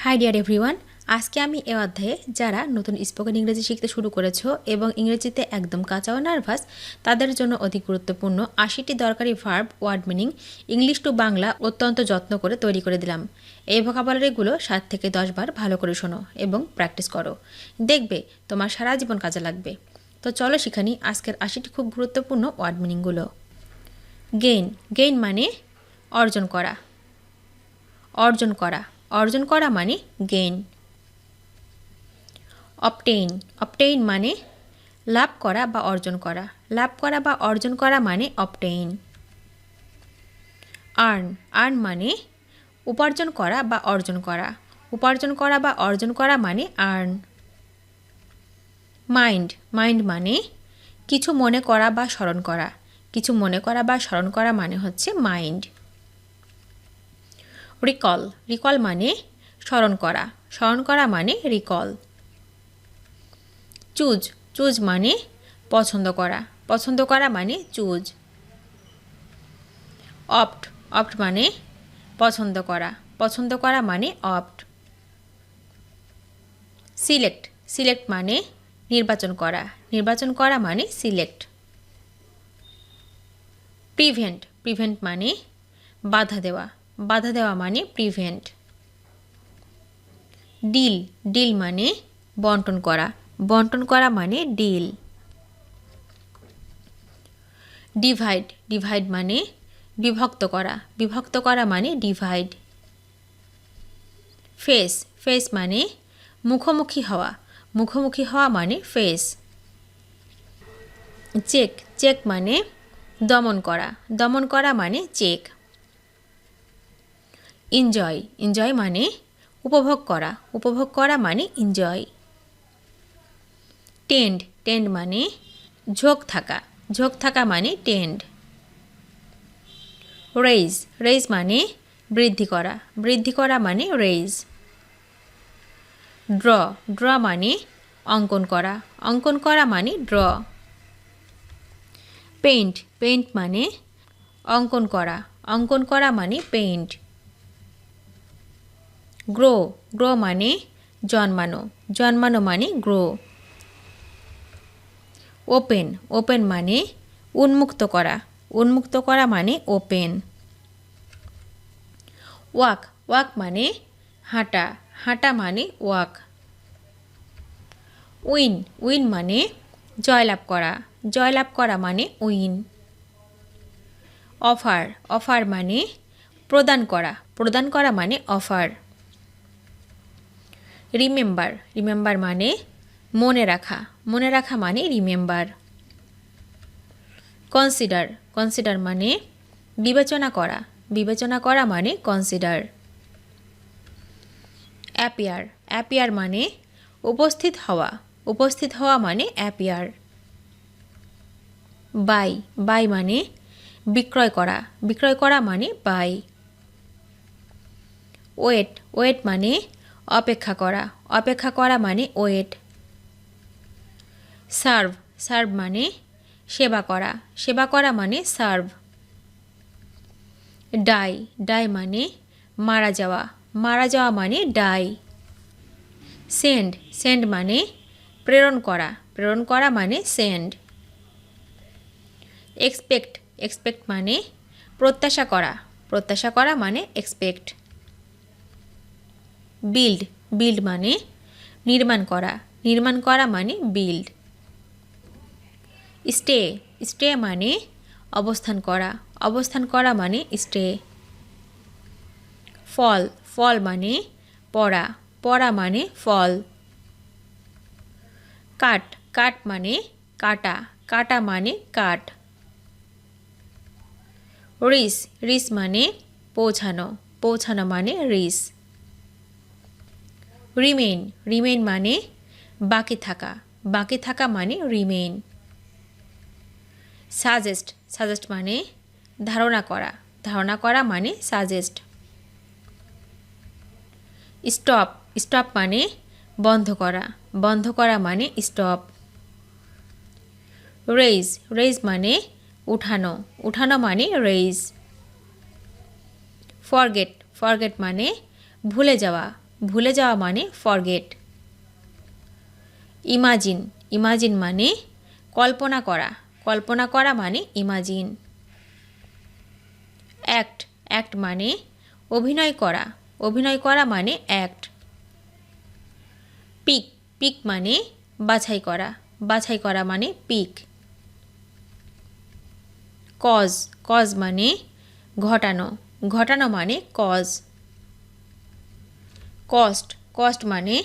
High deer everyone, আজকে আমি এই অধ্যায়ে যারা নতুন স্পোকেন ইংরেজি শিখতে শুরু করেছো এবং ইংরেজিতে একদম কাঁচাও নার্ভাস তাদের জন্য অতি গুরুত্বপূর্ণ ৮০টি দরকারি verb word meaning English to Bangla অত্যন্ত যত্ন করে তৈরি করে দিলাম। এই ভোকাবুলারিগুলো ৭ থেকে ১০ বার ভালো করে শোনো এবং প্র্যাকটিস করো, দেখবে তোমার সারা জীবন কাজে লাগবে। তো চলো শিখে নিই আজকের ৮০টি খুব গুরুত্বপূর্ণ ওয়ার্ড মিনিংগুলো। গেইন, গেইন মানে অর্জন করা, অর্জন করা, অর্জন করা মানে গেইন। অবটেইন, অবটেইন মানে লাভ করা বা অর্জন করা, লাভ করা বা অর্জন করা মানে অবটেইন। আর্ন, আর্ন মানে উপার্জন করা বা অর্জন করা, উপার্জন করা বা অর্জন করা মানে আর্ন। মাইন্ড, মাইন্ড মানে কিছু মনে করা বা স্মরণ করা, কিছু মনে করা বা স্মরণ করা মানে হচ্ছে মাইন্ড। রিকল, রিকল মানে স্মরণ করা, স্মরণ করা মানে রিকল। চুজ, চুজ মানে পছন্দ করা, পছন্দ করা মানে চুজ। অপ্ট, অপ্ট মানে পছন্দ করা, পছন্দ করা মানে অপ্ট। সিলেক্ট, সিলেক্ট মানে নির্বাচন করা, নির্বাচন করা মানে সিলেক্ট। প্রিভেন্ট, প্রিভেন্ট মানে বাধা দেওয়া, বাধা দেওয়া মানে প্রিভেন্ট। ডিল, ডিল মানে বন্টন করা, বন্টন করা মানে ডিল। ডিভাইড, ডিভাইড মানে বিভক্ত করা, বিভক্ত করা মানে ডিভাইড। ফেস, ফেস মানে মুখোমুখি হওয়া, মুখোমুখি হওয়া মানে ফেস। চেক, চেক মানে দমন করা, দমন করা মানে চেক। এনজয়, এনজয় মানে উপভোগ করা, উপভোগ করা মানে এনজয়। টেন্ড, টেন্ড মানে ঝোঁক থাকা, ঝোঁক থাকা মানে টেন্ড। রেইজ, রেইজ মানে বৃদ্ধি করা, বৃদ্ধি করা মানে রেইজ। ড্র, ড্র মানে অঙ্কন করা, অঙ্কন করা মানে ড্র। পেইন্ট, পেইন্ট মানে অঙ্কন করা, অঙ্কন করা মানে পেইন্ট। গ্রো, গ্রো মানে জন্মানো, জন্মানো মানে গ্রো। ওপেন, ওপেন মানে উন্মুক্ত করা, উন্মুক্ত করা মানে ওপেন। ওয়াক, ওয়াক মানে হাঁটা, হাঁটা মানে ওয়াক। উইন, উইন মানে জয়লাভ করা, জয়লাভ করা মানে উইন। অফার, অফার মানে প্রদান করা, প্রদান করা মানে অফার। রিমেম্বার, রিমেম্বার মানে মনে রাখা, মনে রাখা মানে রিমেম্বার। কনসিডার, কনসিডার মানে বিবেচনা করা, বিবেচনা করা মানে কনসিডার। অ্যাপিয়ার, অ্যাপিয়ার মানে উপস্থিত হওয়া, উপস্থিত হওয়া মানে অ্যাপিয়ার। বাই, বাই মানে বিক্রয় করা, বিক্রয় করা মানে বাই। ওয়েট, ওয়েট মানে অপেক্ষা করা, অপেক্ষা করা মানে ওয়েট। সার্ভ, সার্ভ মানে সেবা করা, সেবা করা মানে সার্ভ। ডাই, ডাই মানে মারা যাওয়া, মারা যাওয়া মানে ডাই। সেন্ড, সেন্ড মানে প্রেরণ করা, প্রেরণ করা মানে সেন্ড। এক্সপেক্ট, এক্সপেক্ট মানে প্রত্যাশা করা, প্রত্যাশা করা মানে এক্সপেক্ট। বিল্ড, বিল্ড মানে নির্মাণ করা, নির্মাণ করা মানে বিল্ড। স্টে, স্টে মানে অবস্থান করা, অবস্থান করা মানে স্টে। ফল, ফল মানে পড়া, পড়া মানে ফল। কাট, কাট মানে কাটা, কাটা মানে কাট। রিস, রিস মানে পৌঁছানো, পৌঁছানো মানে রিস। রিমেইন, রিমেইন মানে বাকি থাকা, বাকি থাকা মানে রিমেইন। সাজেস্ট, সাজেস্ট মানে ধারণা করা, ধারণা করা মানে সাজেস্ট। স্টপ, স্টপ মানে বন্ধ করা, বন্ধ করা মানে স্টপ। রেইজ, রেইজ মানে উঠানো, উঠানো মানে রেইজ। ফরগেট, ফরগেট মানে ভুলে যাওয়া, ভুলে যাওয়া মানে ফরগেট। ইমাজিন, ইমাজিন মানে কল্পনা করা, কল্পনা করা মানে ইমাজিন। অ্যাক্ট, অ্যাক্ট মানে অভিনয় করা, অভিনয় করা মানে অ্যাক্ট। পিক, পিক মানে বাছাই করা, বাছাই করা মানে পিক। কজ, কজ মানে ঘটানো, ঘটানো মানে কজ। কস্ট, কস্ট মানে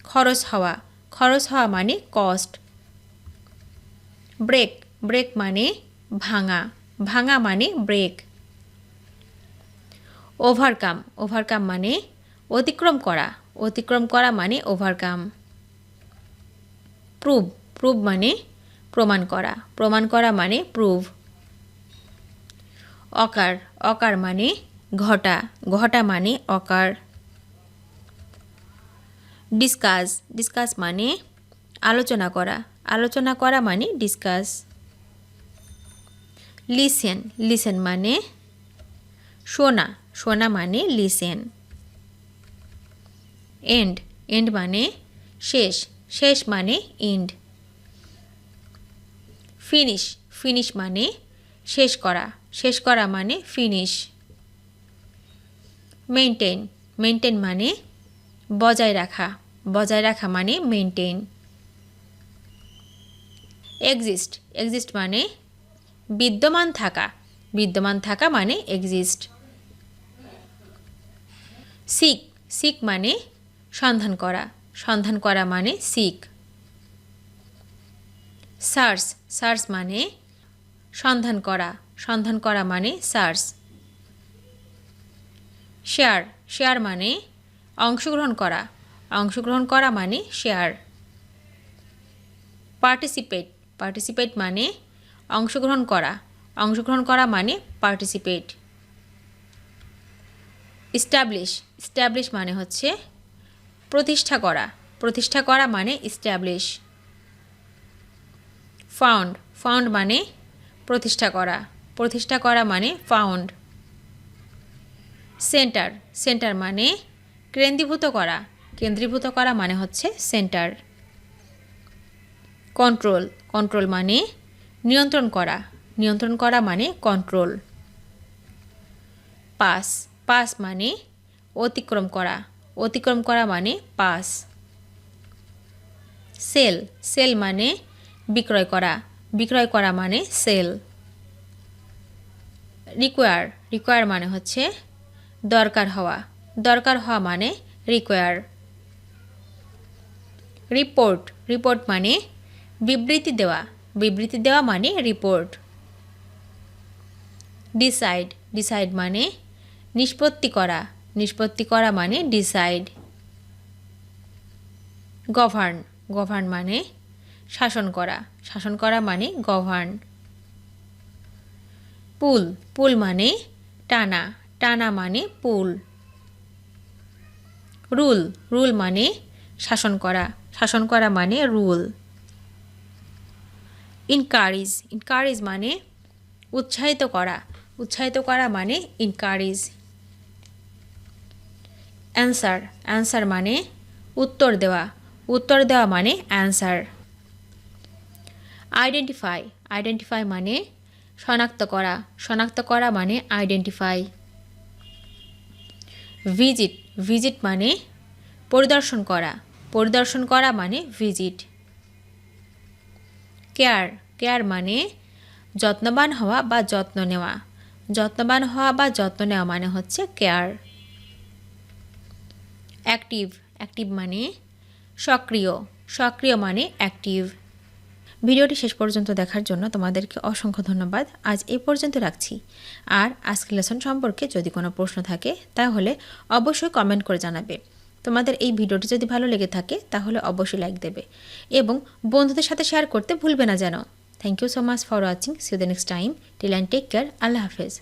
খরচ হওয়া, খরচ হওয়া মানে কস্ট। ব্রেক, ব্রেক মানে ভাঙা, ভাঙা মানে ব্রেক। ওভারকাম, ওভারকাম মানে অতিক্রম করা, অতিক্রম করা মানে ওভারকাম। প্রুভ, প্রুভ মানে প্রমাণ করা, প্রমাণ করা মানে প্রুভ। অকার, অকার মানে ঘটা, ঘটা মানে অকার। ডিসকাস, ডিসকাস মানে আলোচনা করা, আলোচনা করা মানে ডিসকাস। লিসেন, লিসেন মানে শোনা, শোনা মানে লিসেন। এন্ড, এন্ড মানে শেষ, শেষ মানে এন্ড। ফিনিশ, ফিনিশ মানে শেষ করা, শেষ করা মানে ফিনিশ। মেইনটেইন, মেইনটেইন মানে বজায় রাখা, বজায় রাখা মানে মেইনটেইন। এক্সিস্ট, এক্সিস্ট মানে বিদ্যমান থাকা, বিদ্যমান থাকা মানে এক্সিস্ট। সিক, সিক মানে সন্ধান করা, সন্ধান করা মানে সিক। সার্চ, সার্চ মানে সন্ধান করা, সন্ধান করা মানে সার্চ। শেয়ার, শেয়ার মানে অংশগ্রহণ করা, অংশগ্রহণ করা মানে শেয়ার। পার্টিসিপেট, পার্টিসিপেট মানে অংশগ্রহণ করা, অংশগ্রহণ করা মানে পার্টিসিপেট। ইস্টাবলিশ, ইস্টাবলিশ মানে হচ্ছে প্রতিষ্ঠা করা, প্রতিষ্ঠা করা মানে ইস্টাবলিশ। ফাউন্ড, ফাউন্ড মানে প্রতিষ্ঠা করা, প্রতিষ্ঠা করা মানে ফাউন্ড। সেন্টার, সেন্টার মানে কেন্দ্রীভূত করা, কেন্দ্রীভূত করা মানে হচ্ছে সেন্টার। কন্ট্রোল, কন্ট্রোল মানে নিয়ন্ত্রণ করা, নিয়ন্ত্রণ করা মানে কন্ট্রোল। পাস, পাস মানে অতিক্রম করা, অতিক্রম করা মানে পাস। সেল, সেল মানে বিক্রয় করা, বিক্রয় করা মানে সেল। রিকোয়ার, রিকোয়ার মানে হচ্ছে দরকার হওয়া, দরকার হওয়া মানে রিকোয়ার। রিপোর্ট, রিপোর্ট মানে বিবৃতি দেওয়া, বিবৃতি দেওয়া মানে রিপোর্ট। ডিসাইড, ডিসাইড মানে নিষ্পত্তি করা, নিষ্পত্তি করা মানে ডিসাইড। গভর্ন, গভর্ন মানে শাসন করা, শাসন করা মানে গভর্ন। পুল, পুল মানে টানা, টানা মানে পুল। রুল, রুল মানে শাসন করা, শাসন করা মানে রুল। ইনকারেজ, ইনকারেজ মানে উৎসাহিত করা, উৎসাহিত করা মানে ইনকারেজ। অ্যান্সার, অ্যান্সার মানে উত্তর দেওয়া, উত্তর দেওয়া মানে অ্যান্সার। আইডেন্টিফাই, আইডেন্টিফাই মানে শনাক্ত করা, শনাক্ত করা মানে আইডেন্টিফাই। ভিজিট, ভিজিট মানে পরিদর্শন করা, পরিদর্শন করা মানে ভিজিট। কেয়ার, কেয়ার মানে যত্নবান হওয়া বা যত্ন নেওয়া, যত্নবান হওয়া বা যত্ন নেওয়া মানে হচ্ছে কেয়ার। অ্যাক্টিভ, অ্যাক্টিভ মানে সক্রিয়, সক্রিয় মানে অ্যাক্টিভ। ভিডিওটি শেষ পর্যন্ত দেখার জন্য তোমাদেরকে অসংখ্য ধন্যবাদ। আজ এই পর্যন্ত রাখছি। আর আজকের লেসন সম্পর্কে যদি কোনো প্রশ্ন থাকে তাহলে অবশ্যই কমেন্ট করে জানাবে। তোমাদের এই ভিডিওটি যদি ভালো লেগে থাকে তাহলে অবশ্যই লাইক দেবে এবং বন্ধুদের সাথে শেয়ার করতে ভুলবে না যেন। Thank you so much for watching. See you the next time. Till and take care. আল্লাহ হাফেজ।